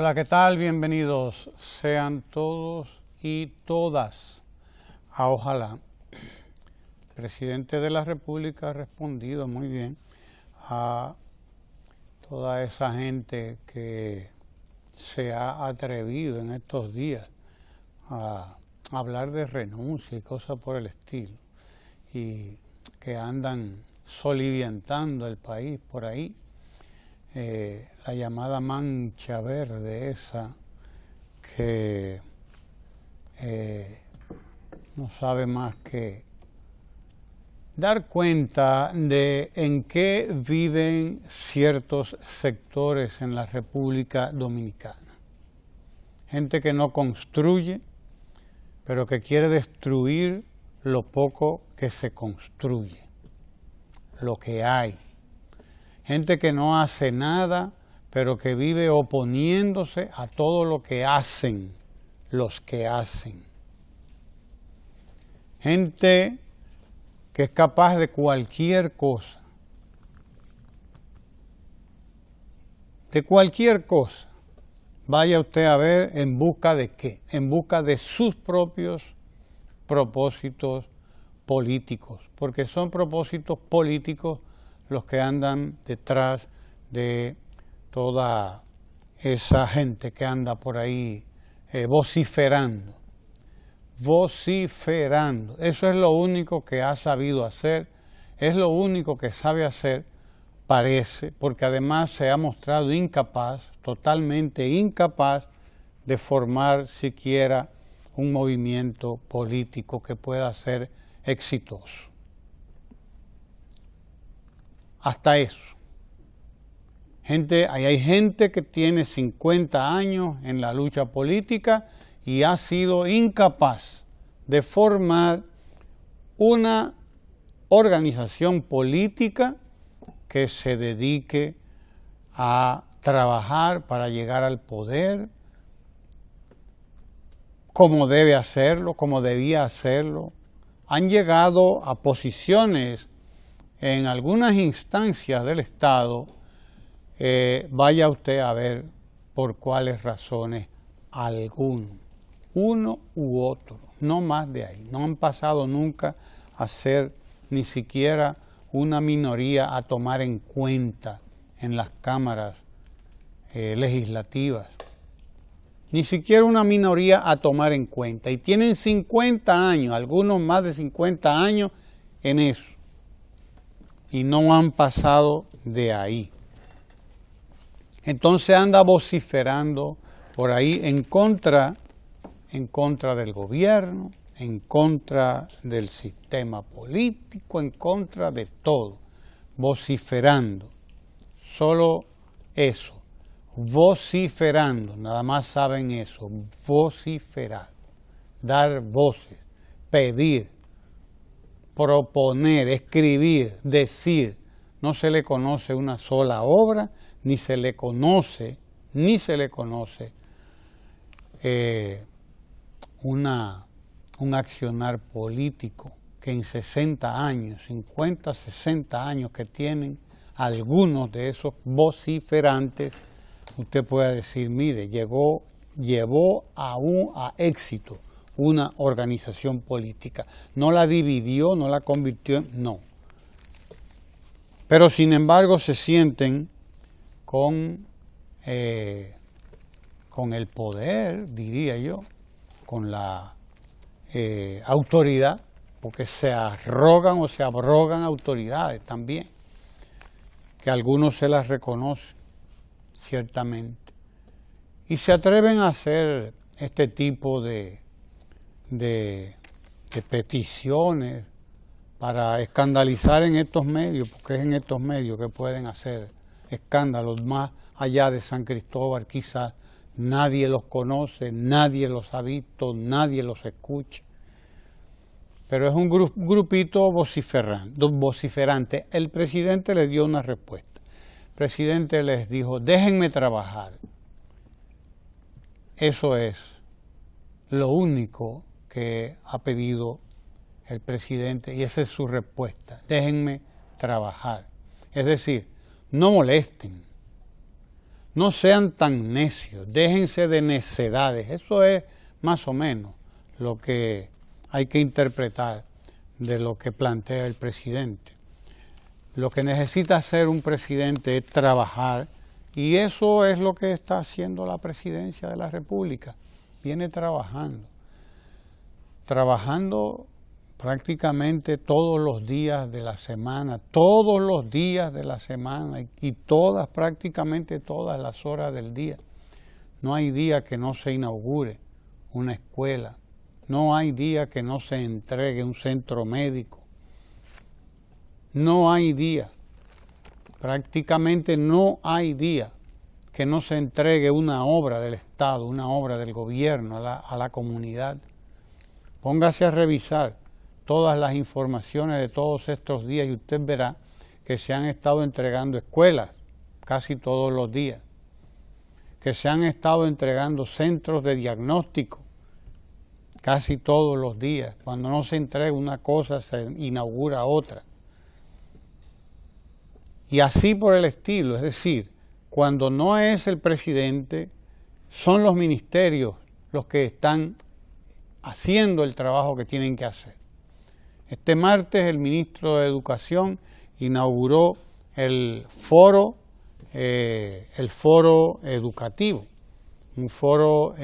Hola, ¿qué tal? Bienvenidos sean todos y todas a Ojalá. El presidente de la República ha respondido muy bien a toda esa gente que se ha atrevido en estos días a hablar de renuncia y cosas por el estilo, y que andan soliviantando el país por ahí. La llamada mancha verde esa que no sabe más que dar cuenta de en qué viven ciertos sectores en la República Dominicana. Gente que no construye, pero que quiere destruir lo poco que se construye, lo que hay. Gente que no hace nada, pero que vive oponiéndose a todo lo que hacen los que hacen. Gente que es capaz de cualquier cosa. De cualquier cosa. Vaya usted a ver en busca de qué. En busca de sus propios propósitos políticos. Porque son propósitos políticos los que andan detrás de toda esa gente que anda por ahí vociferando. Vociferando. Eso es lo único que ha sabido hacer, es lo único que sabe hacer, parece, porque además se ha mostrado incapaz, totalmente incapaz, de formar siquiera un movimiento político que pueda ser exitoso. Hasta eso. Hay gente que tiene 50 años en la lucha política y ha sido incapaz de formar una organización política que se dedique a trabajar para llegar al poder como debe hacerlo, como debía hacerlo. Han llegado a posiciones en algunas instancias del Estado, vaya usted a ver por cuáles razones uno u otro, no más de ahí. No han pasado nunca a ser ni siquiera una minoría a tomar en cuenta en las cámaras legislativas. Ni siquiera una minoría a tomar en cuenta. Y tienen 50 años, algunos más de 50 años en eso. Y no han pasado de ahí. Entonces anda vociferando por ahí en contra del gobierno, en contra del sistema político, en contra de todo, vociferando. Solo eso, vociferando, nada más saben eso, vociferar, dar voces, pedir, proponer, escribir, decir. No se le conoce una sola obra, ni se le conoce un accionar político que en 60 años, 50, 60 años que tienen algunos de esos vociferantes, usted puede decir, mire, llevó a éxito una organización política. No la dividió, no la convirtió en... no. Pero sin embargo se sienten con el poder, diría yo, con la autoridad, porque se arrogan o se abrogan autoridades también, que algunos se las reconocen, ciertamente, y se atreven a hacer este tipo de peticiones para escandalizar en estos medios, porque es en estos medios que pueden hacer escándalos. Más allá de San Cristóbal quizás nadie los conoce, nadie los ha visto, nadie los escucha. Pero es un grupito vociferante. El presidente les dio una respuesta. El presidente les dijo, déjenme trabajar. Eso es lo único que ha pedido el presidente y esa es su respuesta. Déjenme trabajar. Es decir, no molesten, no sean tan necios, déjense de necedades. Eso es más o menos lo que hay que interpretar de lo que plantea el presidente. Lo que necesita hacer un presidente es trabajar, y eso es lo que está haciendo la presidencia de la República. Viene trabajando prácticamente todos los días de la semana, y prácticamente todas las horas del día. No hay día que no se inaugure una escuela, no hay día que no se entregue un centro médico, no hay día, prácticamente no hay día que no se entregue una obra del Estado, una obra del gobierno a la comunidad. Póngase a revisar todas las informaciones de todos estos días y usted verá que se han estado entregando escuelas casi todos los días, que se han estado entregando centros de diagnóstico casi todos los días. Cuando no se entrega una cosa, se inaugura otra. Y así por el estilo, es decir, cuando no es el presidente, son los ministerios los que están haciendo el trabajo que tienen que hacer. Este martes el ministro de Educación inauguró el foro educativo, un foro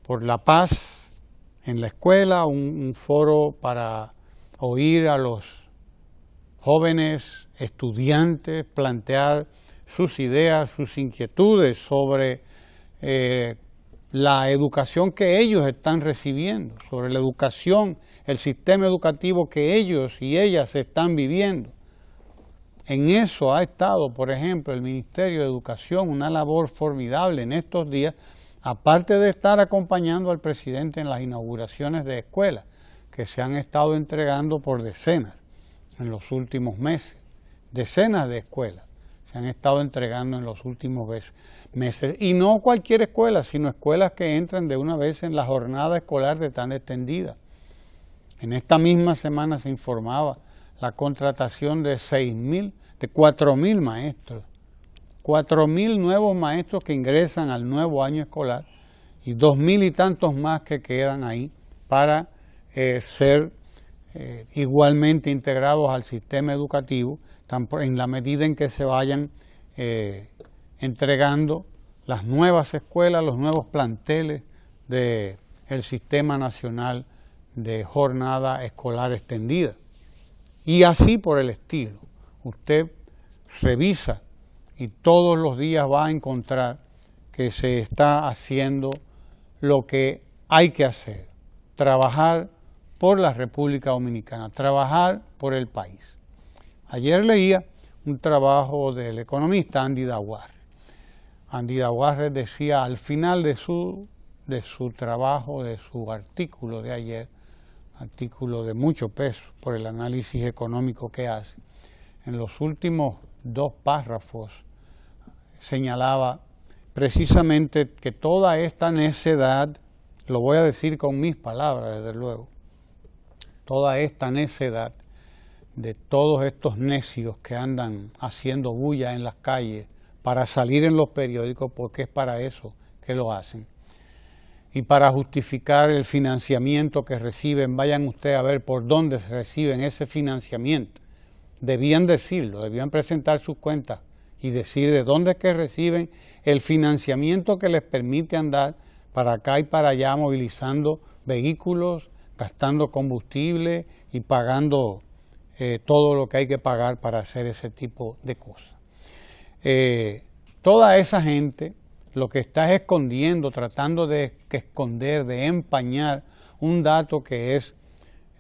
por la paz en la escuela, un foro para oír a los jóvenes estudiantes plantear sus ideas, sus inquietudes sobre la educación que ellos están recibiendo, sobre la educación, el sistema educativo que ellos y ellas están viviendo. En eso ha estado, por ejemplo, el Ministerio de Educación, una labor formidable en estos días, aparte de estar acompañando al presidente en las inauguraciones de escuelas, que se han estado entregando por decenas en los últimos meses. Decenas de escuelas se han estado entregando en los últimos meses. Y no cualquier escuela, sino escuelas que entran de una vez en la jornada escolar de tan extendida. En esta misma semana se informaba la contratación de 4.000 maestros. 4.000 nuevos maestros que ingresan al nuevo año escolar y 2.000 y tantos más que quedan ahí para ser igualmente integrados al sistema educativo en la medida en que se vayan entregando las nuevas escuelas, los nuevos planteles del Sistema Nacional de Jornada Escolar Extendida. Y así por el estilo. Usted revisa y todos los días va a encontrar que se está haciendo lo que hay que hacer, trabajar por la República Dominicana, trabajar por el país. Ayer leía un trabajo del economista Andy Daguarre. Andy Daguarre decía al final de su trabajo, de su artículo de ayer, artículo de mucho peso por el análisis económico que hace, en los últimos 2 párrafos señalaba precisamente que toda esta necedad, lo voy a decir con mis palabras desde luego, toda esta necedad de todos estos necios que andan haciendo bulla en las calles para salir en los periódicos, porque es para eso que lo hacen, y para justificar el financiamiento que reciben. Vayan ustedes a ver por dónde se reciben ese financiamiento. Debían decirlo, debían presentar sus cuentas y decir de dónde es que reciben el financiamiento que les permite andar para acá y para allá movilizando vehículos, gastando combustible y pagando todo lo que hay que pagar para hacer ese tipo de cosas. Toda esa gente lo que está es escondiendo, tratando de esconder, de empañar un dato que es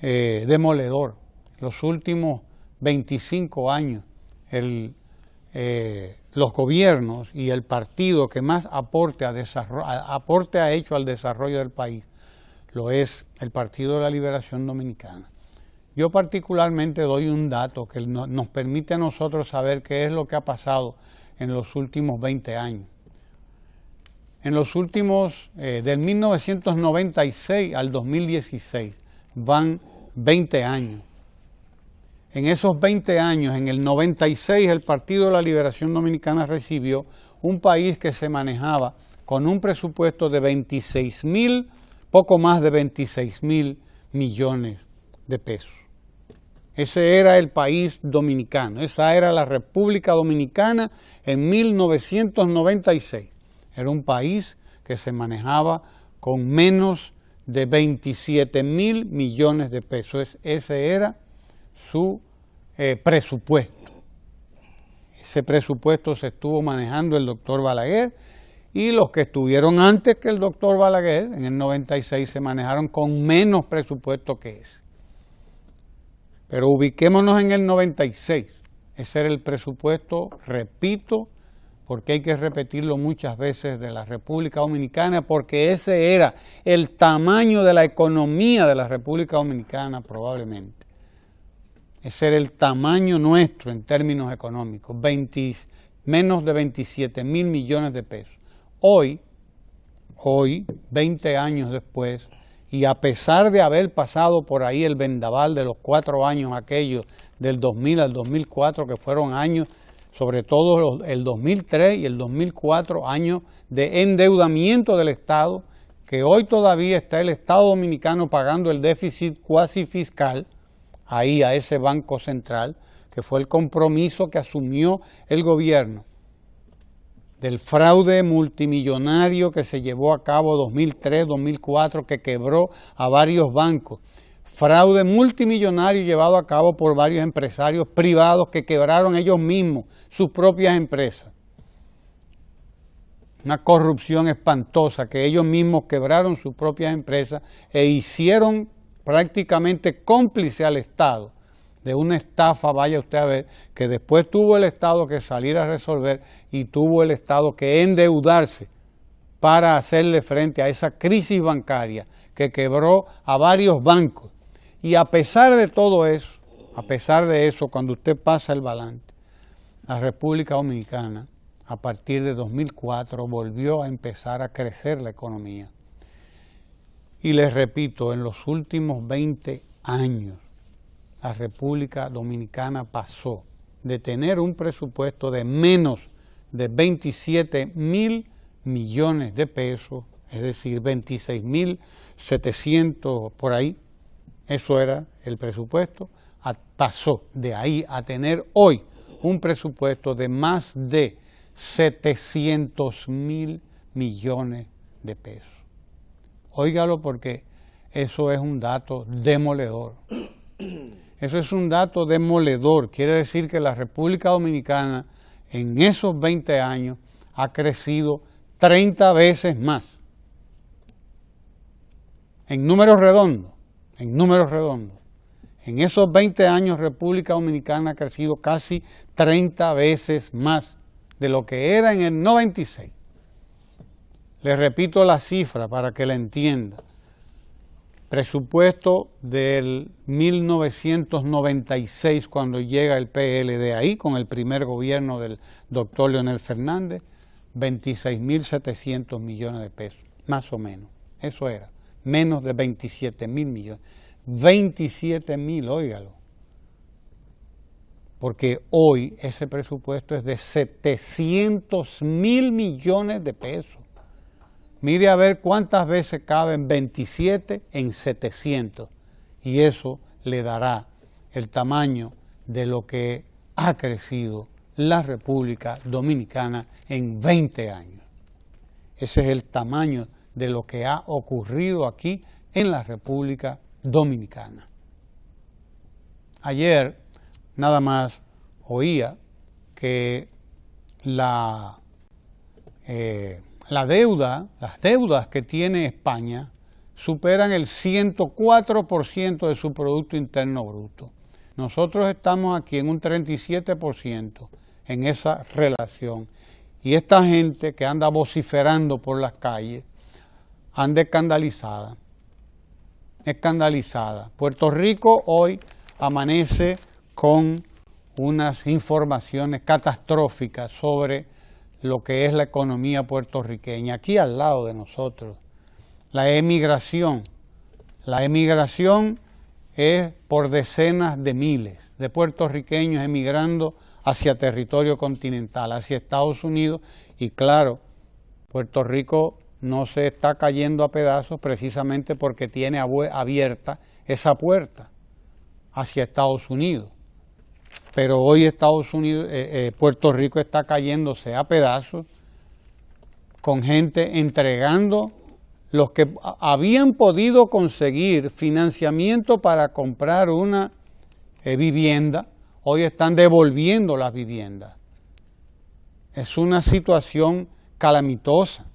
demoledor. Los últimos 25 años, los gobiernos y el partido que más aporte ha hecho al desarrollo del país lo es el Partido de la Liberación Dominicana. Yo particularmente doy un dato que nos permite a nosotros saber qué es lo que ha pasado en los últimos 20 años. En los últimos, del 1996 al 2016, van 20 años. En esos 20 años, en el 96, el Partido de la Liberación Dominicana recibió un país que se manejaba con un presupuesto de poco más de 26.000 millones de pesos. Ese era el país dominicano, esa era la República Dominicana en 1996. Era un país que se manejaba con menos de 27.000 millones de pesos. Ese era su presupuesto. Ese presupuesto se estuvo manejando el doctor Balaguer, y los que estuvieron antes que el doctor Balaguer, en el 96, se manejaron con menos presupuesto que ese. Pero ubiquémonos en el 96. Ese era el presupuesto, repito, porque hay que repetirlo muchas veces, de la República Dominicana, porque ese era el tamaño de la economía de la República Dominicana probablemente. Ese era el tamaño nuestro en términos económicos, menos de 27.000 millones de pesos. Hoy, 20 años después, y a pesar de haber pasado por ahí el vendaval de los 4 años aquellos, del 2000 al 2004, que fueron años, sobre todo el 2003 y el 2004, años de endeudamiento del Estado, que hoy todavía está el Estado dominicano pagando el déficit cuasi fiscal, ahí a ese Banco Central, que fue el compromiso que asumió el gobierno del fraude multimillonario que se llevó a cabo 2003-2004, que quebró a varios bancos. Fraude multimillonario llevado a cabo por varios empresarios privados que quebraron ellos mismos sus propias empresas. Una corrupción espantosa, que ellos mismos quebraron sus propias empresas e hicieron prácticamente cómplice al Estado de una estafa, vaya usted a ver, que después tuvo el Estado que salir a resolver y tuvo el Estado que endeudarse para hacerle frente a esa crisis bancaria que quebró a varios bancos. Y a pesar de todo eso, cuando usted pasa el balance, la República Dominicana, a partir de 2004, volvió a empezar a crecer la economía. Y les repito, en los últimos 20 años, la República Dominicana pasó de tener un presupuesto de menos de 27.000 millones de pesos, es decir, 26.700 por ahí, eso era el presupuesto, pasó de ahí a tener hoy un presupuesto de más de 700.000 millones de pesos. Óigalo, porque eso es un dato demoledor. Eso es un dato demoledor. Quiere decir que la República Dominicana en esos 20 años ha crecido 30 veces más. En números redondos. En esos 20 años República Dominicana ha crecido casi 30 veces más de lo que era en el 96. Les repito la cifra para que la entienda. Presupuesto del 1996, cuando llega el PLD ahí, con el primer gobierno del doctor Leonel Fernández, 26.700 millones de pesos, más o menos. Eso era, menos de 27.000 millones. 27.000, óigalo. Porque hoy ese presupuesto es de 700.000 millones de pesos. Mire a ver cuántas veces caben 27 en 700, y eso le dará el tamaño de lo que ha crecido la República Dominicana en 20 años. Ese es el tamaño de lo que ha ocurrido aquí en la República Dominicana. Ayer nada más oía que las deudas que tiene España superan el 104% de su Producto Interno Bruto. Nosotros estamos aquí en un 37% en esa relación. Y esta gente que anda vociferando por las calles anda escandalizada. Puerto Rico hoy amanece con unas informaciones catastróficas sobre lo que es la economía puertorriqueña, aquí al lado de nosotros. La emigración es por decenas de miles de puertorriqueños emigrando hacia territorio continental, hacia Estados Unidos, Y claro, Puerto Rico no se está cayendo a pedazos precisamente porque tiene abierta esa puerta hacia Estados Unidos. Pero hoy Puerto Rico está cayéndose a pedazos con gente entregando los que habían podido conseguir financiamiento para comprar una vivienda, hoy están devolviendo las viviendas. Es una situación calamitosa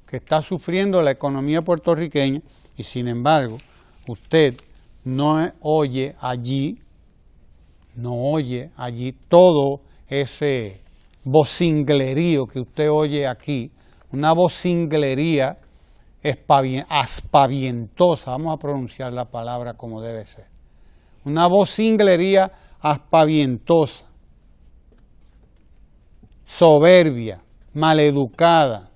que está sufriendo la economía puertorriqueña y sin embargo usted no oye allí todo ese vocinglerío que usted oye aquí, una vocinglería aspavientosa, vamos a pronunciar la palabra como debe ser, una vocinglería aspavientosa, soberbia, maleducada,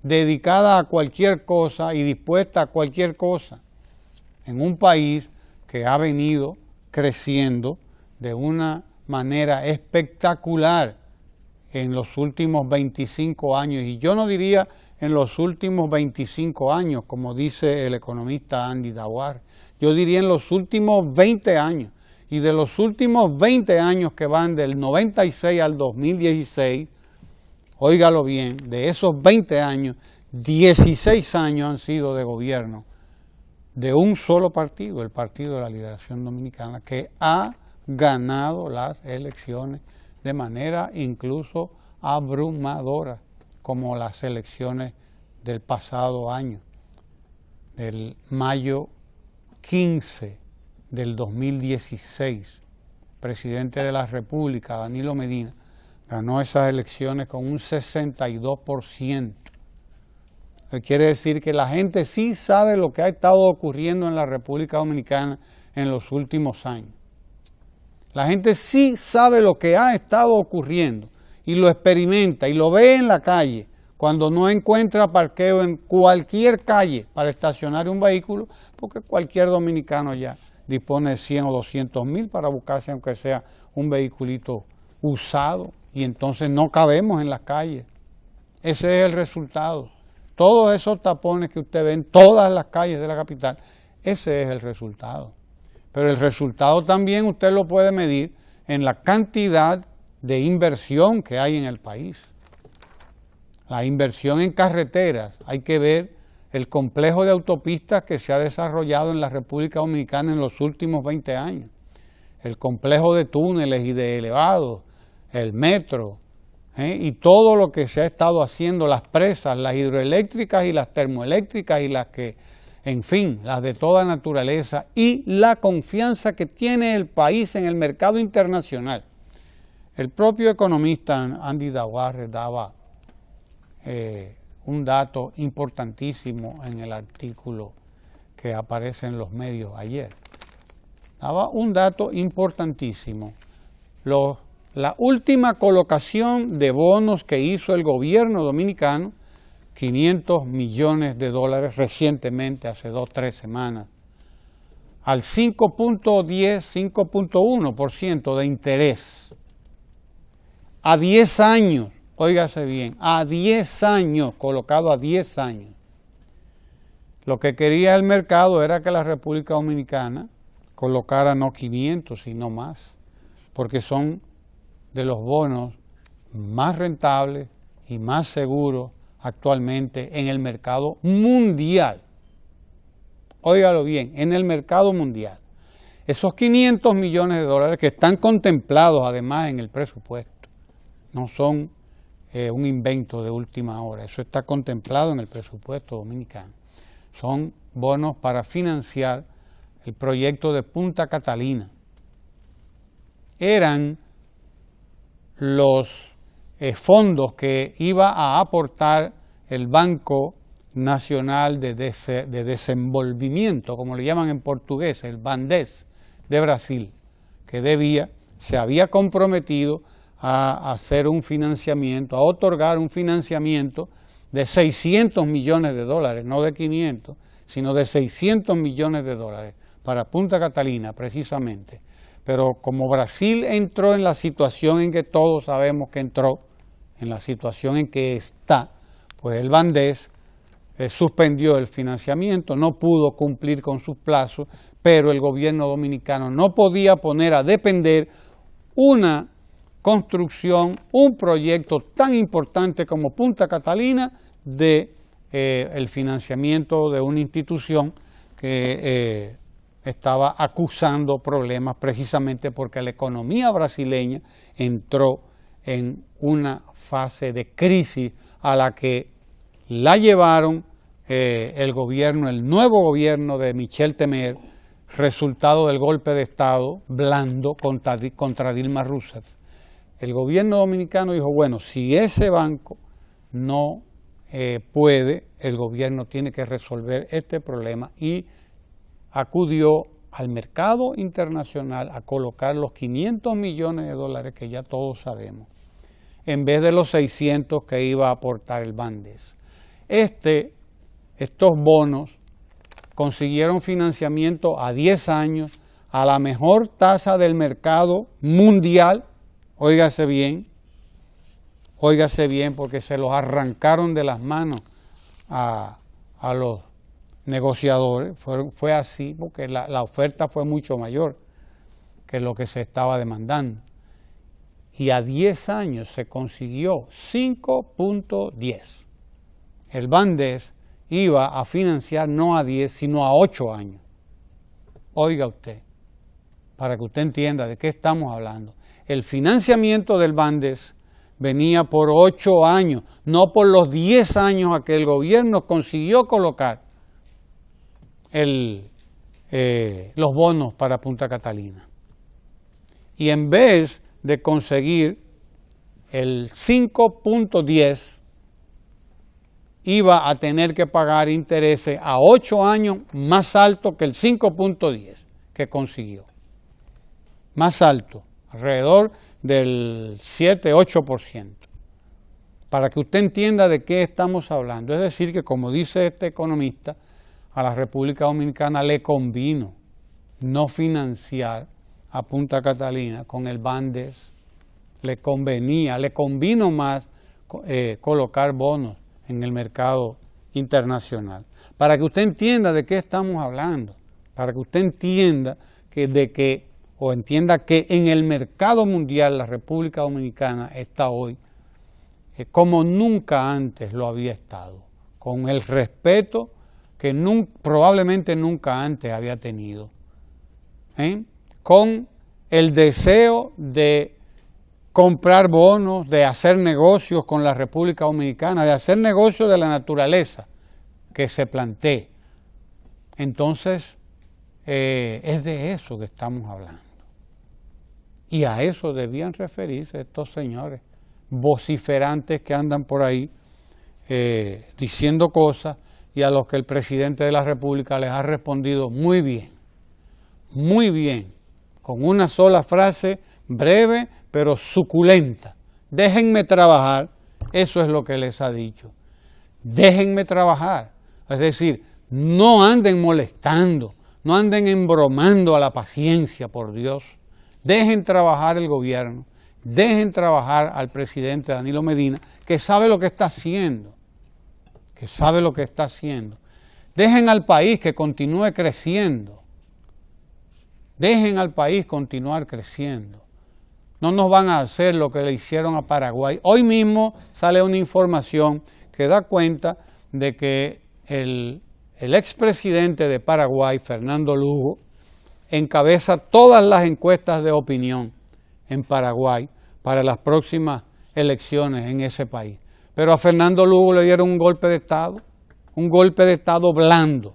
dedicada a cualquier cosa y dispuesta a cualquier cosa, en un país que ha venido creciendo de una manera espectacular en los últimos 25 años, y yo no diría en los últimos 25 años, como dice el economista Andy Dawar, yo diría en los últimos 20 años, y de los últimos 20 años que van del 96 al 2016, óigalo bien, de esos 20 años, 16 años han sido de gobierno de un solo partido, el Partido de la Liberación Dominicana, que ha ganado las elecciones de manera incluso abrumadora, como las elecciones del pasado año, del mayo 15 del 2016. El presidente de la República, Danilo Medina, ganó esas elecciones con un 62%. Quiere decir que la gente sí sabe lo que ha estado ocurriendo en la República Dominicana en los últimos años. La gente sí sabe lo que ha estado ocurriendo y lo experimenta y lo ve en la calle cuando no encuentra parqueo en cualquier calle para estacionar un vehículo, porque cualquier dominicano ya dispone de 100 o 200 mil para buscarse aunque sea un vehiculito usado, y entonces no cabemos en las calles. Ese es el resultado. Todos esos tapones que usted ve en todas las calles de la capital, ese es el resultado. Pero el resultado también usted lo puede medir en la cantidad de inversión que hay en el país. La inversión en carreteras, hay que ver el complejo de autopistas que se ha desarrollado en la República Dominicana en los últimos 20 años. El complejo de túneles y de elevados, el metro, y todo lo que se ha estado haciendo, las presas, las hidroeléctricas y las termoeléctricas y las que, en fin, las de toda naturaleza, y la confianza que tiene el país en el mercado internacional. El propio economista Andy Dawar daba un dato importantísimo en el artículo que aparece en los medios ayer. Daba un dato importantísimo. La última colocación de bonos que hizo el gobierno dominicano, 500 millones de dólares recientemente, hace 2 o 3 semanas, al 5.10, 5.1% de interés, a 10 años, óigase bien, a 10 años, colocado a 10 años. Lo que quería el mercado era que la República Dominicana colocara no 500, sino más, porque son de los bonos más rentables y más seguros actualmente en el mercado mundial. Óigalo bien, en el mercado mundial. Esos 500 millones de dólares que están contemplados además en el presupuesto, no son un invento de última hora, eso está contemplado en el presupuesto dominicano. Son bonos para financiar el proyecto de Punta Catalina. Eran los fondos que iba a aportar el Banco Nacional de Desenvolvimiento, como le llaman en portugués, el BNDES de Brasil, que se había comprometido a hacer un financiamiento, a otorgar un financiamiento de 600 millones de dólares, no de 500, sino de 600 millones de dólares para Punta Catalina precisamente. Pero como Brasil entró en la situación en que todos sabemos que entró, en la situación en que está, pues el Bandes suspendió el financiamiento, no pudo cumplir con sus plazos, pero el gobierno dominicano no podía poner a depender una construcción, un proyecto tan importante como Punta Catalina de el financiamiento de una institución que estaba acusando problemas precisamente porque la economía brasileña entró en una fase de crisis a la que la llevaron el nuevo gobierno de Michel Temer, resultado del golpe de Estado blando contra Dilma Rousseff. El gobierno dominicano dijo, bueno, si ese banco no puede, el gobierno tiene que resolver este problema y acudió al mercado internacional a colocar los 500 millones de dólares que ya todos sabemos, en vez de los 600 que iba a aportar el Bandes. Estos bonos consiguieron financiamiento a 10 años a la mejor tasa del mercado mundial, óigase bien porque se los arrancaron de las manos a los negociadores, fue así porque la oferta fue mucho mayor que lo que se estaba demandando. Y a 10 años se consiguió 5.10. El Bandes iba a financiar no a 10, sino a 8 años. Oiga usted, para que usted entienda de qué estamos hablando. El financiamiento del Bandes venía por 8 años, no por los 10 años a que el gobierno consiguió colocar los bonos para Punta Catalina. Y en vez de conseguir el 5.10, iba a tener que pagar intereses a 8 años más alto que el 5.10 que consiguió. Más alto, alrededor del 7-8%. Para que usted entienda de qué estamos hablando. Es decir, que como dice este economista, a la República Dominicana le convino no financiar a Punta Catalina con el Bandes, le convino más colocar bonos en el mercado internacional. Para que usted entienda de qué estamos hablando, para que usted entienda que en el mercado mundial la República Dominicana está hoy como nunca antes lo había estado, con el respeto que probablemente nunca antes había tenido, con el deseo de comprar bonos, de hacer negocios con la República Dominicana, de hacer negocios de la naturaleza que se plantee. Entonces, es de eso que estamos hablando. Y a eso debían referirse estos señores vociferantes que andan por ahí diciendo cosas y a los que el presidente de la República les ha respondido muy bien, con una sola frase breve pero suculenta. Déjenme trabajar, eso es lo que les ha dicho. Déjenme trabajar, es decir, no anden molestando, no anden embromando a la paciencia, por Dios. Dejen trabajar el gobierno, dejen trabajar al presidente Danilo Medina, que sabe lo que está haciendo, Dejen al país que continúe creciendo, dejen al país continuar creciendo. No nos van a hacer lo que le hicieron a Paraguay. Hoy mismo sale una información que da cuenta de que el expresidente de Paraguay, Fernando Lugo, encabeza todas las encuestas de opinión en Paraguay para las próximas elecciones en ese país. Pero a Fernando Lugo le dieron un golpe de Estado blando,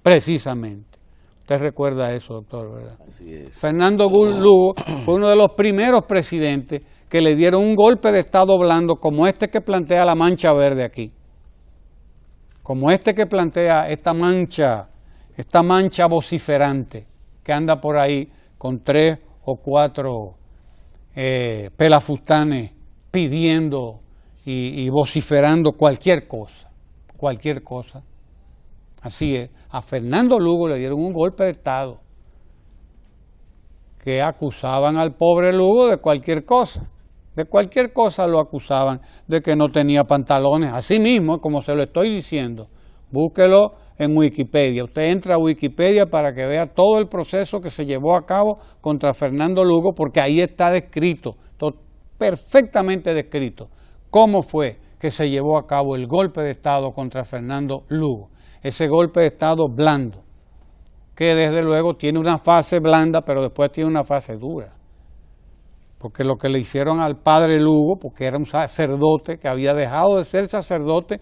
precisamente. Usted recuerda eso, doctor, ¿verdad? Así es. Fernando Lugo fue uno de los primeros presidentes que le dieron un golpe de Estado blando como este que plantea la mancha verde aquí. Como este que plantea esta mancha vociferante que anda por ahí con 3 o 4 pelafustanes pidiendo y vociferando cualquier cosa. Así es, a Fernando Lugo le dieron un golpe de Estado, que acusaban al pobre Lugo de cualquier cosa, De cualquier cosa lo acusaban, de que no tenía pantalones. Así mismo, como se lo estoy diciendo, búsquelo en Wikipedia. Usted entra a Wikipedia para que vea todo el proceso que se llevó a cabo contra Fernando Lugo, porque ahí está descrito, perfectamente descrito, cómo fue que se llevó a cabo el golpe de Estado contra Fernando Lugo. Ese golpe de Estado blando, que desde luego tiene una fase blanda, pero después tiene una fase dura. Porque lo que le hicieron al padre Lugo, porque era un sacerdote que había dejado de ser sacerdote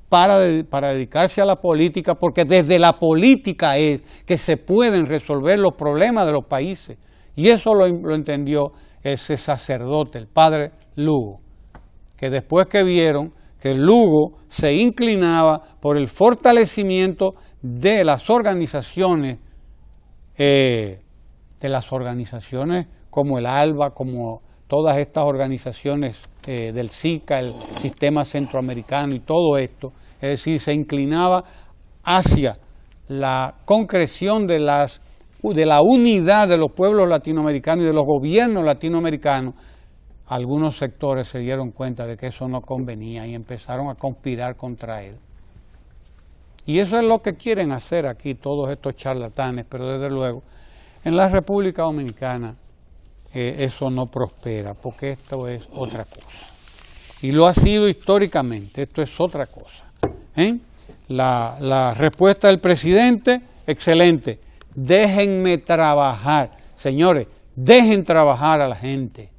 para dedicarse a la política, porque desde la política es que se pueden resolver los problemas de los países. Y eso lo entendió ese sacerdote, el padre Lugo, que después que vieron que Lugo se inclinaba por el fortalecimiento de las organizaciones como el ALBA, como todas estas organizaciones del SICA, el Sistema Centroamericano y todo esto, es decir, se inclinaba hacia la concreción de la unidad de los pueblos latinoamericanos y de los gobiernos latinoamericanos. Algunos sectores se dieron cuenta de que eso no convenía y empezaron a conspirar contra él. Y eso es lo que quieren hacer aquí todos estos charlatanes, pero desde luego en la República Dominicana eso no prospera, porque esto es otra cosa. Y lo ha sido históricamente, esto es otra cosa. La respuesta del presidente, excelente. Déjenme trabajar. Señores, dejen trabajar a la gente.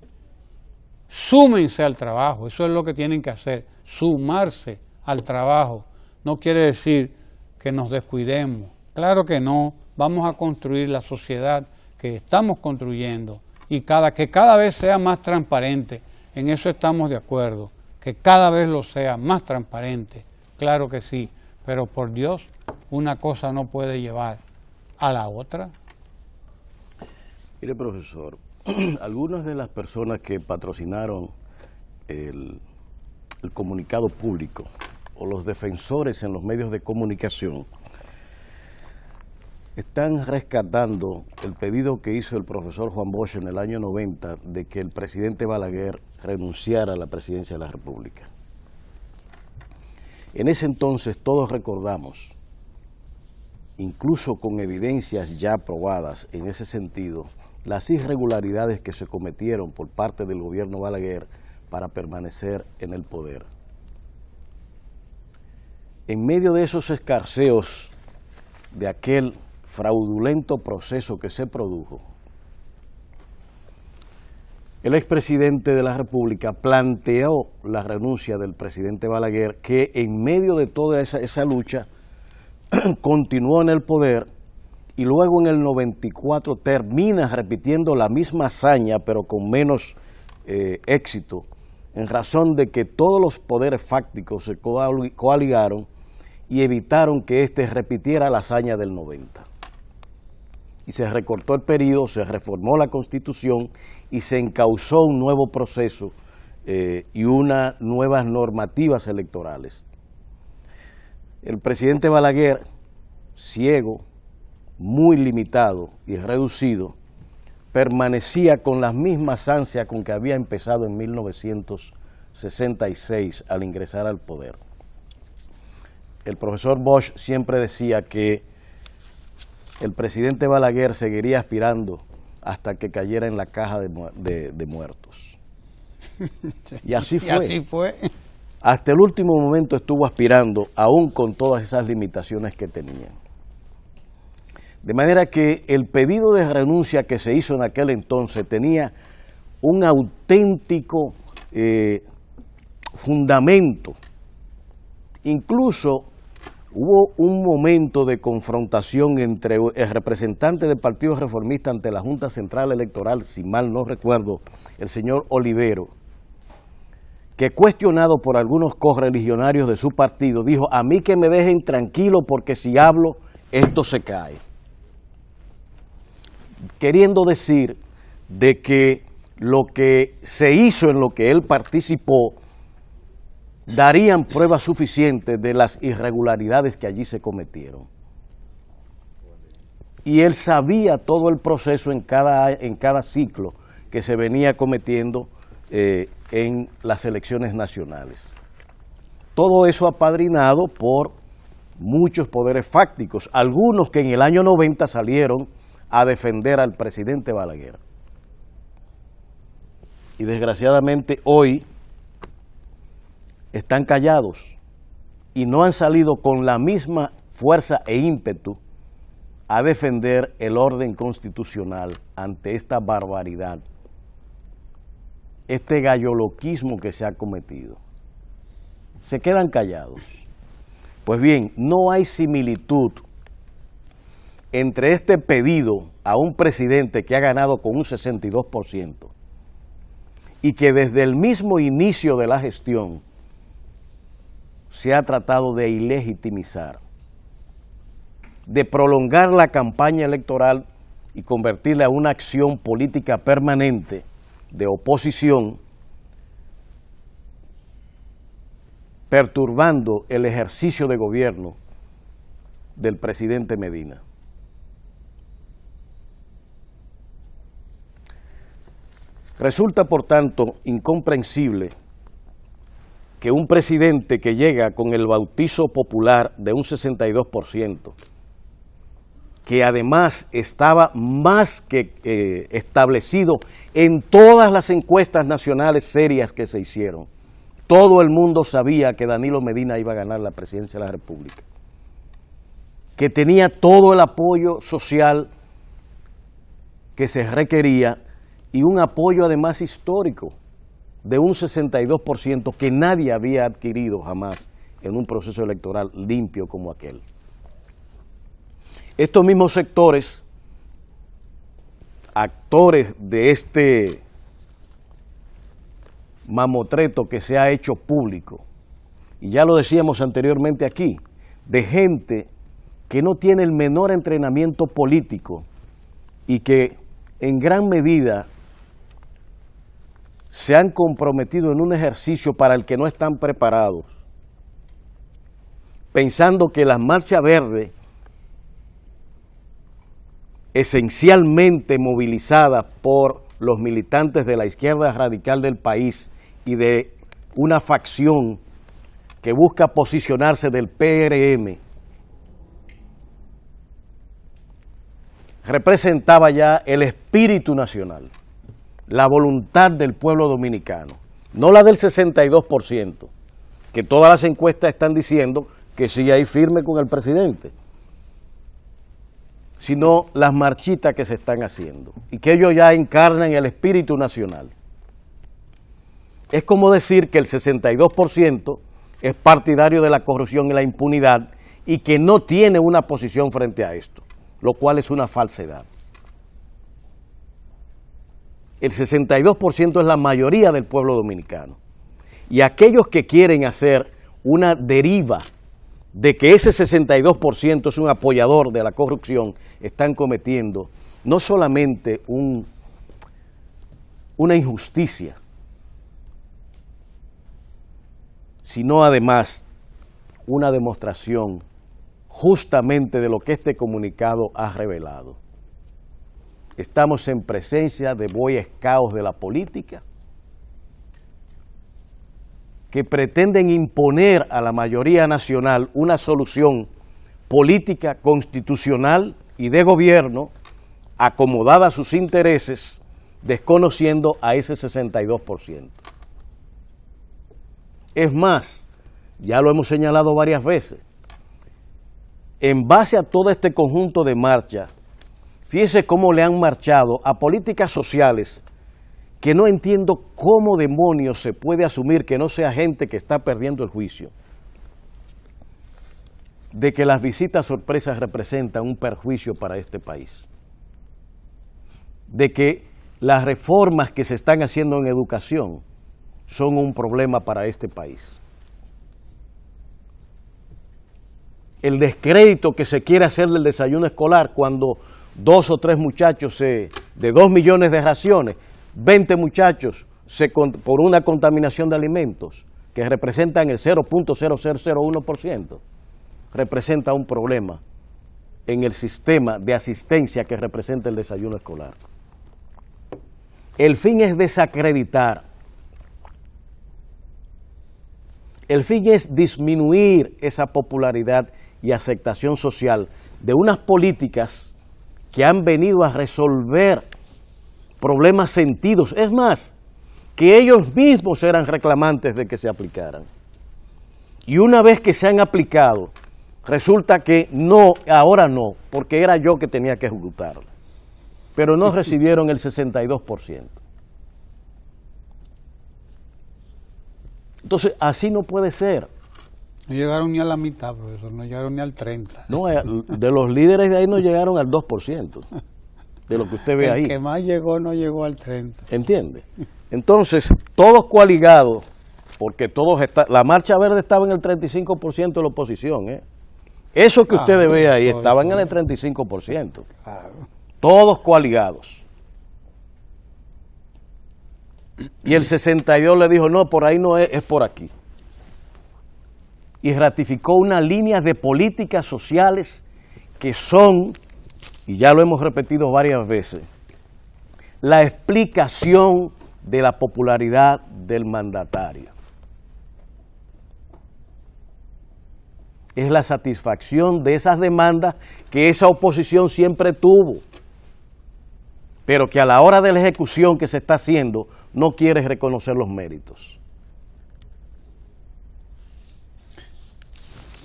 Súmense al trabajo, eso es lo que tienen que hacer, sumarse al trabajo. No quiere decir que nos descuidemos, claro que no, vamos a construir la sociedad que estamos construyendo y que cada vez sea más transparente, en eso estamos de acuerdo, que cada vez lo sea más transparente, claro que sí, pero por Dios, una cosa no puede llevar a la otra. Mire, profesor, algunas de las personas que patrocinaron el comunicado público o los defensores en los medios de comunicación están rescatando el pedido que hizo el profesor Juan Bosch en el año 90 de que el presidente Balaguer renunciara a la presidencia de la República. En ese entonces todos recordamos, incluso con evidencias ya probadas en ese sentido, las irregularidades que se cometieron por parte del gobierno Balaguer para permanecer en el poder. En medio de esos escarceos de aquel fraudulento proceso que se produjo, el expresidente de la República planteó la renuncia del presidente Balaguer, que en medio de toda esa lucha continuó en el poder y luego en el 94 termina repitiendo la misma hazaña, pero con menos éxito, en razón de que todos los poderes fácticos se coaligaron y evitaron que éste repitiera la hazaña del 90. Y se recortó el periodo, se reformó la Constitución y se encauzó un nuevo proceso y unas nuevas normativas electorales. El presidente Balaguer, ciego, muy limitado y reducido, permanecía con las mismas ansias con que había empezado en 1966 al ingresar al poder. El profesor Bosch siempre decía que el presidente Balaguer seguiría aspirando hasta que cayera en la caja de muertos. Y así fue. Y así fue. Hasta el último momento estuvo aspirando, aún con todas esas limitaciones que tenía. De manera que el pedido de renuncia que se hizo en aquel entonces tenía un auténtico fundamento. Incluso hubo un momento de confrontación entre el representante del Partido Reformista ante la Junta Central Electoral, si mal no recuerdo, el señor Olivero, que cuestionado por algunos correligionarios de su partido, dijo: a mí que me dejen tranquilo porque si hablo, esto se cae. Queriendo decir de que lo que se hizo, en lo que él participó, darían pruebas suficientes de las irregularidades que allí se cometieron. Y él sabía todo el proceso en cada ciclo que se venía cometiendo en las elecciones nacionales. Todo eso apadrinado por muchos poderes fácticos, algunos que en el año 90 salieron a defender al presidente Balaguer. Y desgraciadamente hoy están callados y no han salido con la misma fuerza e ímpetu a defender el orden constitucional ante esta barbaridad, este galloloquismo que se ha cometido. Se quedan callados. Pues bien, no hay similitud entre este pedido a un presidente que ha ganado con un 62% y que desde el mismo inicio de la gestión se ha tratado de ilegitimizar, de prolongar la campaña electoral y convertirla en una acción política permanente de oposición, perturbando el ejercicio de gobierno del presidente Medina. Resulta, por tanto, incomprensible que un presidente que llega con el bautizo popular de un 62%, que además estaba más que establecido en todas las encuestas nacionales serias que se hicieron, todo el mundo sabía que Danilo Medina iba a ganar la presidencia de la República, que tenía todo el apoyo social que se requería y un apoyo además histórico de un 62% que nadie había adquirido jamás en un proceso electoral limpio como aquel. Estos mismos sectores, actores de este mamotreto que se ha hecho público, y ya lo decíamos anteriormente aquí, de gente que no tiene el menor entrenamiento político y que en gran medida se han comprometido en un ejercicio para el que no están preparados, pensando que la Marcha Verde, esencialmente movilizada por los militantes de la izquierda radical del país y de una facción que busca posicionarse del PRM, representaba ya el espíritu nacional, la voluntad del pueblo dominicano, no la del 62%, que todas las encuestas están diciendo que sigue ahí firme con el presidente, sino las marchitas que se están haciendo y que ellos ya encarnan el espíritu nacional. Es como decir que el 62% es partidario de la corrupción y la impunidad y que no tiene una posición frente a esto, lo cual es una falsedad. El 62% es la mayoría del pueblo dominicano. Y aquellos que quieren hacer una deriva de que ese 62% es un apoyador de la corrupción, están cometiendo no solamente una injusticia, sino además una demostración justamente de lo que este comunicado ha revelado. Estamos en presencia de Boy Scouts de la política que pretenden imponer a la mayoría nacional una solución política, constitucional y de gobierno acomodada a sus intereses, desconociendo a ese 62%. Es más, ya lo hemos señalado varias veces, en base a todo este conjunto de marchas, fíjese cómo le han marchado a políticas sociales que no entiendo cómo demonios se puede asumir que no sea gente que está perdiendo el juicio, de que las visitas sorpresas representan un perjuicio para este país, de que las reformas que se están haciendo en educación son un problema para este país. El descrédito que se quiere hacer del desayuno escolar cuando 2 o 3 muchachos de 2 millones de raciones, 20 muchachos por una contaminación de alimentos que representan el 0.0001%, representa un problema en el sistema de asistencia que representa el desayuno escolar. El fin es desacreditar El fin es disminuir esa popularidad y aceptación social de unas políticas que han venido a resolver problemas sentidos. Es más, que ellos mismos eran reclamantes de que se aplicaran. Y una vez que se han aplicado, resulta que no, ahora no, porque era yo que tenía que ejecutarla. Pero no recibieron el 62%. Entonces, así no puede ser. No llegaron ni a la mitad, profesor, no llegaron ni al 30%. No, de los líderes de ahí no llegaron al 2%, de lo que usted ve ahí. El que más llegó no llegó al 30%. ¿Entiende? Entonces, todos coaligados, porque la Marcha Verde estaba en el 35% de la oposición, ¿eh? Eso que ustedes ven ahí estaban en el 35%. Claro. Todos coaligados. Y el 62 le dijo, no, por ahí no es, es por aquí. Y ratificó una línea de políticas sociales que son, y ya lo hemos repetido varias veces, la explicación de la popularidad del mandatario. Es la satisfacción de esas demandas que esa oposición siempre tuvo, pero que a la hora de la ejecución que se está haciendo no quiere reconocer los méritos.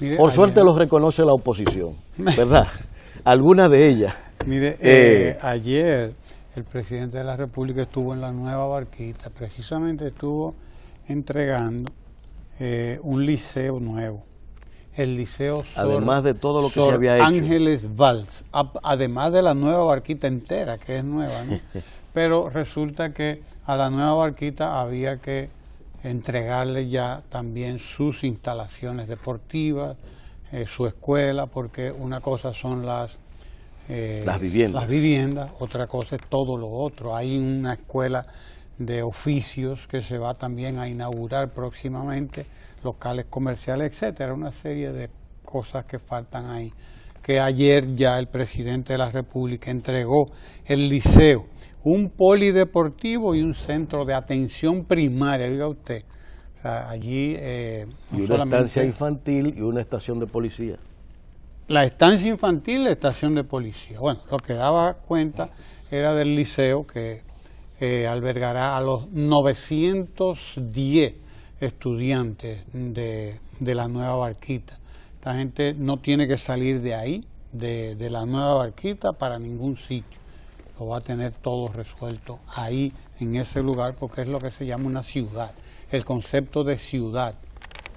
Mire, Por suerte los reconoce la oposición, ¿verdad? Algunas de ellas. Mire, ayer el presidente de la República estuvo en la Nueva Barquita, precisamente estuvo entregando un liceo nuevo. El liceo además de todo lo que se había hecho. Ángeles Valls, además de la Nueva Barquita entera, que es nueva, ¿no? Pero resulta que a la Nueva Barquita había que entregarle ya también sus instalaciones deportivas, su escuela, porque una cosa son las viviendas, otra cosa es todo lo otro. Hay una escuela de oficios que se va también a inaugurar próximamente, locales comerciales, etcétera, una serie de cosas que faltan ahí, que ayer ya el presidente de la República entregó el liceo, un polideportivo y un centro de atención primaria, diga usted. O sea, allí y una estancia infantil y una estación de policía. La estancia infantil y la estación de policía. Bueno, lo que daba cuenta era del liceo que albergará a los 910 estudiantes de la Nueva Barquita. Esta gente no tiene que salir de ahí, de la Nueva Barquita, para ningún sitio. Lo va a tener todo resuelto ahí, en ese lugar, porque es lo que se llama una ciudad. El concepto de ciudad,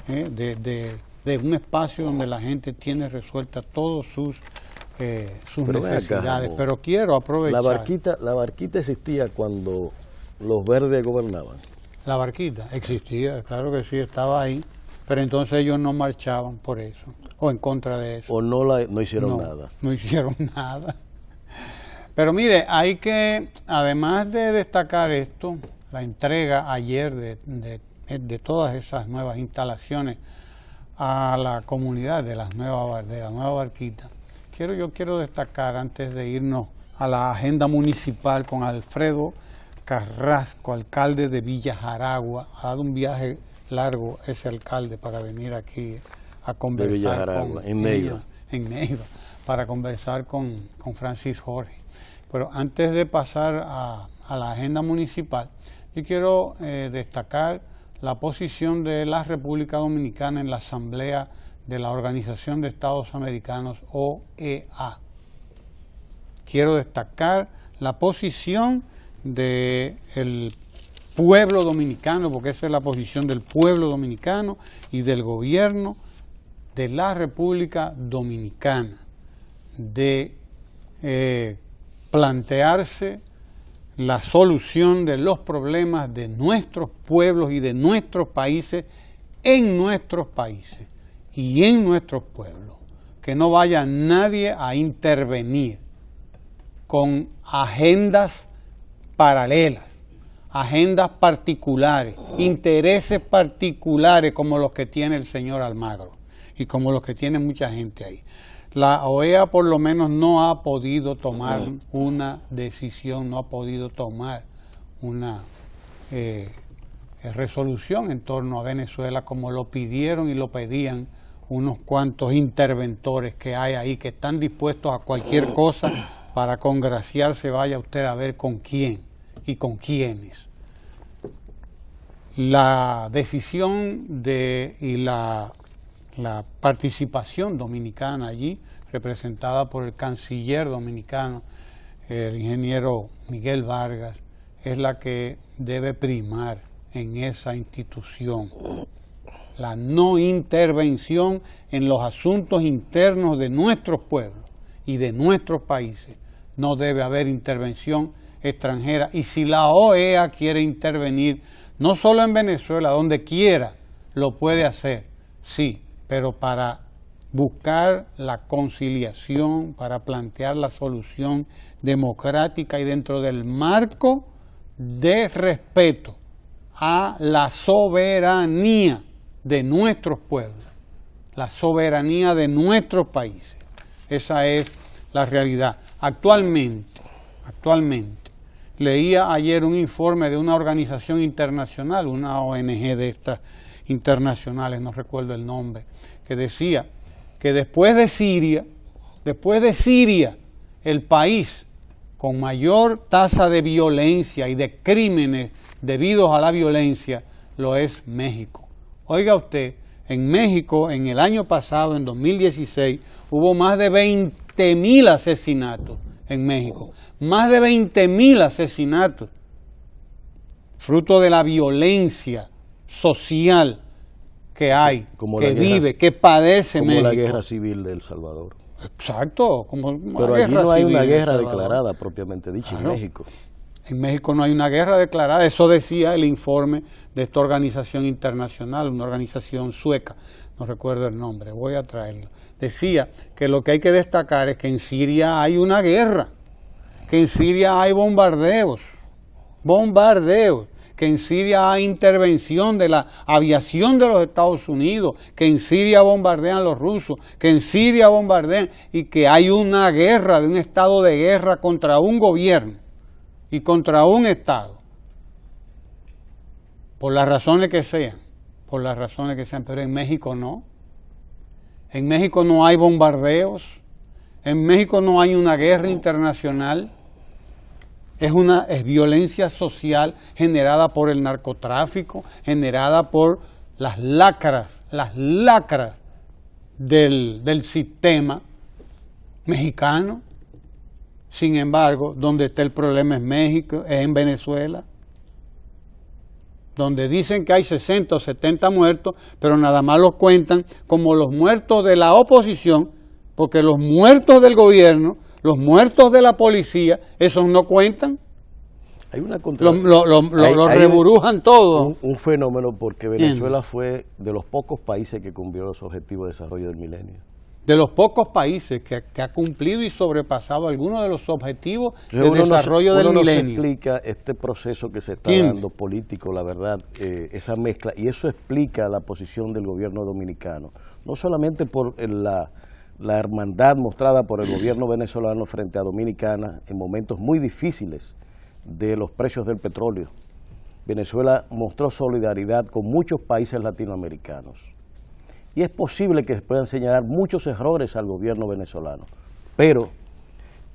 de un espacio donde la gente tiene resueltas todas sus necesidades. Pero quiero aprovechar. La Barquita existía cuando los verdes gobernaban. La Barquita existía, claro que sí, estaba ahí, pero entonces ellos no marchaban por eso, o en contra de eso. O no hicieron nada. No hicieron nada. Pero mire, hay que, además de destacar esto, la entrega ayer de todas esas nuevas instalaciones a la comunidad de la Nueva Barquita, yo quiero destacar, antes de irnos a la agenda municipal, con Alfredo Carrasco, alcalde de Villa Jaragua. Ha dado un viaje largo ese alcalde para venir aquí a conversar de Villa Jaragua, en Neiva, para conversar con Francis Jorge. Pero antes de pasar a la agenda municipal, yo quiero destacar la posición de la República Dominicana en la Asamblea de la Organización de Estados Americanos, OEA. Quiero destacar la posición del pueblo dominicano, porque esa es la posición del pueblo dominicano y del gobierno de la República Dominicana, de plantearse la solución de los problemas de nuestros pueblos y de nuestros países en nuestros países y en nuestros pueblos. Que no vaya nadie a intervenir con agendas paralelas, agendas particulares, intereses particulares como los que tiene el señor Almagro y como los que tiene mucha gente ahí. La OEA por lo menos no ha podido tomar una decisión, no ha podido tomar una resolución en torno a Venezuela, como lo pidieron y lo pedían unos cuantos interventores que hay ahí, que están dispuestos a cualquier cosa para congraciarse. Vaya usted a ver con quién y con quiénes. La decisión y la participación dominicana allí, representada por el canciller dominicano, el ingeniero Miguel Vargas, es la que debe primar en esa institución. La no intervención en los asuntos internos de nuestros pueblos y de nuestros países. No debe haber intervención extranjera. Y si la OEA quiere intervenir, no solo en Venezuela, donde quiera, lo puede hacer, sí, pero para buscar la conciliación, para plantear la solución democrática y dentro del marco de respeto a la soberanía de nuestros pueblos, la soberanía de nuestros países. Esa es la realidad. Actualmente, leía ayer un informe de una organización internacional, una ONG de estas internacionales, no recuerdo el nombre, que decía que después de Siria, el país con mayor tasa de violencia y de crímenes debidos a la violencia lo es México. Oiga usted, en México en el año pasado, en 2016, hubo más de 20.000 asesinatos en México. Más de 20.000 asesinatos, fruto de la violencia social que hay, que padece México. Como la guerra civil de El Salvador. Exacto. Pero allí no hay una guerra declarada propiamente dicha, claro. En México. En México no hay una guerra declarada, eso decía el informe de esta organización internacional, una organización sueca, no recuerdo el nombre, voy a traerlo. Decía que lo que hay que destacar es que en Siria hay una guerra, que en Siria hay bombardeos, que en Siria hay intervención de la aviación de los Estados Unidos, que en Siria bombardean los rusos, que en Siria bombardean, y que hay una guerra, de un estado de guerra contra un gobierno y contra un Estado, por las razones que sean, pero en México no. En México no hay bombardeos, en México no hay una guerra internacional, es violencia social generada por el narcotráfico, generada por las lacras del sistema mexicano. Sin embargo, donde está el problema es México, es en Venezuela, donde dicen que hay 60 o 70 muertos, pero nada más los cuentan como los muertos de la oposición, porque los muertos del gobierno, los muertos de la policía, esos no cuentan. Hay una lo reburujan todo. Un fenómeno, porque Venezuela fue de los pocos países que cumplió los objetivos de desarrollo del milenio. De los pocos países que ha cumplido y sobrepasado algunos de los objetivos de desarrollo del milenio. Uno no se explica este proceso que se está dando político, la verdad, esa mezcla, y eso explica la posición del gobierno dominicano, no solamente por la hermandad mostrada por el gobierno venezolano frente a Dominicana en momentos muy difíciles de los precios del petróleo. Venezuela mostró solidaridad con muchos países latinoamericanos. Y es posible que se puedan señalar muchos errores al gobierno venezolano, pero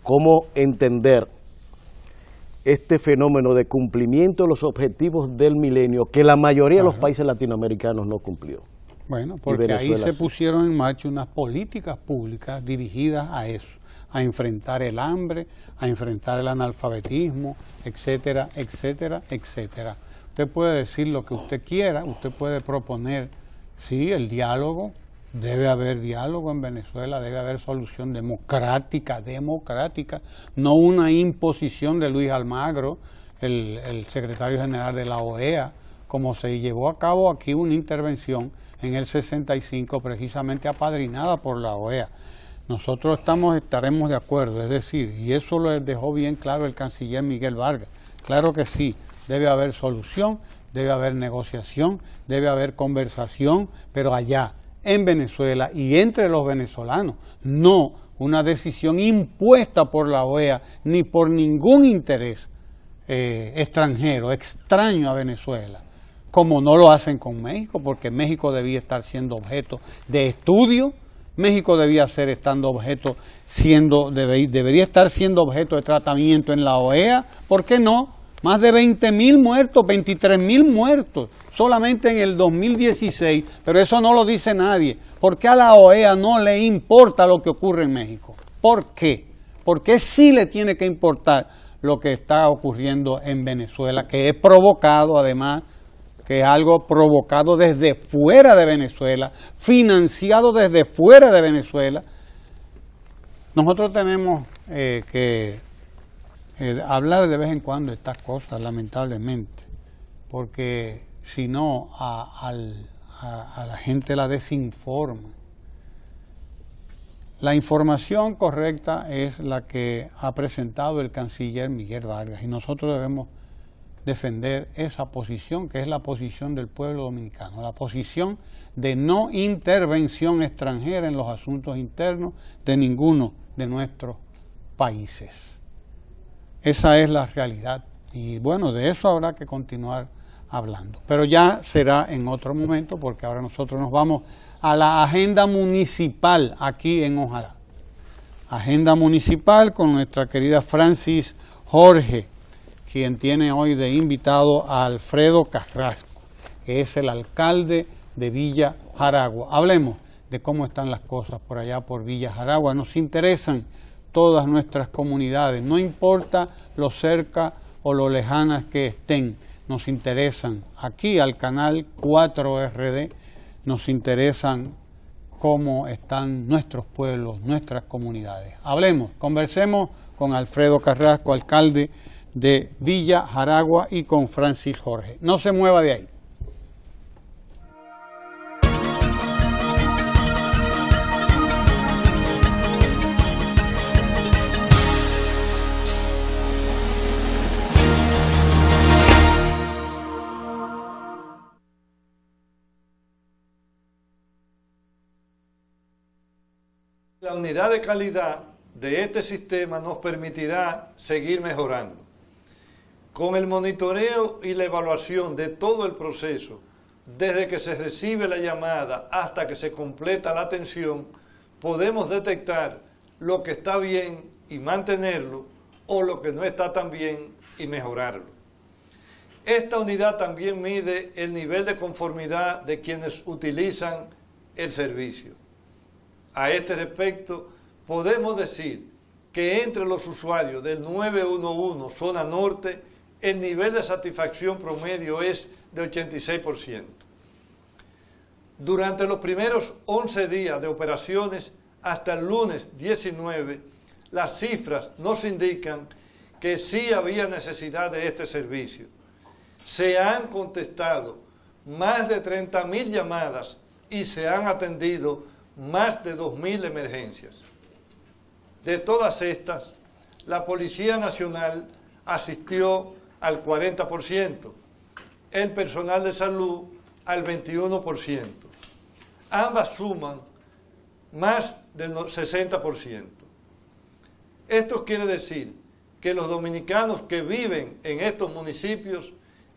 ¿cómo entender este fenómeno de cumplimiento de los objetivos del milenio que la mayoría de los países latinoamericanos no cumplió? Bueno, porque ahí se pusieron en marcha unas políticas públicas dirigidas a eso, a enfrentar el hambre, a enfrentar el analfabetismo, etcétera, etcétera, etcétera. Usted puede decir lo que usted quiera, usted puede proponer. Sí, el diálogo, debe haber diálogo en Venezuela, debe haber solución democrática, no una imposición de Luis Almagro, el secretario general de la OEA, como se llevó a cabo aquí una intervención en el 65, precisamente apadrinada por la OEA. Nosotros estaremos de acuerdo, es decir, y eso lo dejó bien claro el canciller Miguel Vargas, claro que sí, debe haber solución, debe haber negociación, debe haber conversación, pero allá, en Venezuela y entre los venezolanos, no una decisión impuesta por la OEA ni por ningún interés extranjero, extraño a Venezuela, como no lo hacen con México, porque México debía estar siendo objeto de estudio, México debería estar siendo objeto de tratamiento en la OEA. ¿Por qué no? Más de 20.000 muertos, 23.000 muertos, solamente en el 2016, pero eso no lo dice nadie. ¿Por qué a la OEA no le importa lo que ocurre en México? ¿Por qué? Porque sí le tiene que importar lo que está ocurriendo en Venezuela, que es provocado además, que es algo provocado desde fuera de Venezuela, financiado desde fuera de Venezuela. Nosotros tenemos que hablar de vez en cuando de estas cosas, lamentablemente, porque si no, a la gente la desinforma. La información correcta es la que ha presentado el canciller Miguel Vargas, y nosotros debemos defender esa posición, que es la posición del pueblo dominicano, la posición de no intervención extranjera en los asuntos internos de ninguno de nuestros países. Esa es la realidad, y bueno, de eso habrá que continuar hablando, pero ya será en otro momento, porque ahora nosotros nos vamos a la agenda municipal aquí en Ojalá. Agenda municipal con nuestra querida Francis Jorge, quien tiene hoy de invitado a Alfredo Carrasco, que es el alcalde de Villa Jaragua. Hablemos de cómo están las cosas por allá por Villa Jaragua. Nos interesan todas nuestras comunidades, no importa lo cerca o lo lejanas que estén, nos interesan. Aquí al canal 4RD nos interesan cómo están nuestros pueblos, nuestras comunidades. Hablemos, conversemos con Alfredo Carrasco, alcalde de Villa Jaragua, y con Francis Jorge. No se mueva de ahí. La unidad de calidad de este sistema nos permitirá seguir mejorando. Con el monitoreo y la evaluación de todo el proceso, desde que se recibe la llamada hasta que se completa la atención, podemos detectar lo que está bien y mantenerlo, o lo que no está tan bien y mejorarlo. Esta unidad también mide el nivel de conformidad de quienes utilizan el servicio. A este respecto, podemos decir que entre los usuarios del 911 Zona Norte, el nivel de satisfacción promedio es de 86%. Durante los primeros 11 días de operaciones, hasta el lunes 19, las cifras nos indican que sí había necesidad de este servicio. Se han contestado más de 30.000 llamadas y se han atendido más de 2.000 emergencias. De todas estas, la Policía Nacional asistió al 40%, el personal de salud al 21%. Ambas suman más del 60%. Esto quiere decir que los dominicanos que viven en estos municipios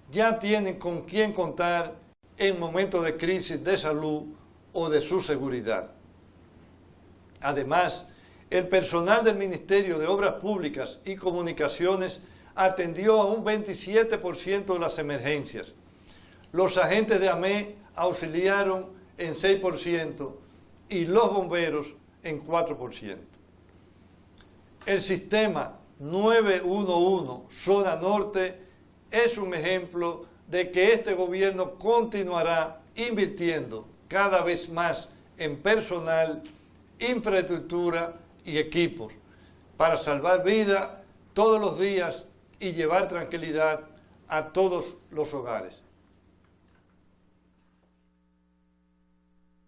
ya tienen con quién contar en momentos de crisis de salud o de su seguridad. Además, el personal del Ministerio de Obras Públicas y Comunicaciones atendió a un 27% de las emergencias. Los agentes de AME auxiliaron en 6% y los bomberos en 4%. El sistema 911 Zona Norte es un ejemplo de que este gobierno continuará invirtiendo cada vez más en personal, infraestructura y equipos para salvar vidas todos los días y llevar tranquilidad a todos los hogares.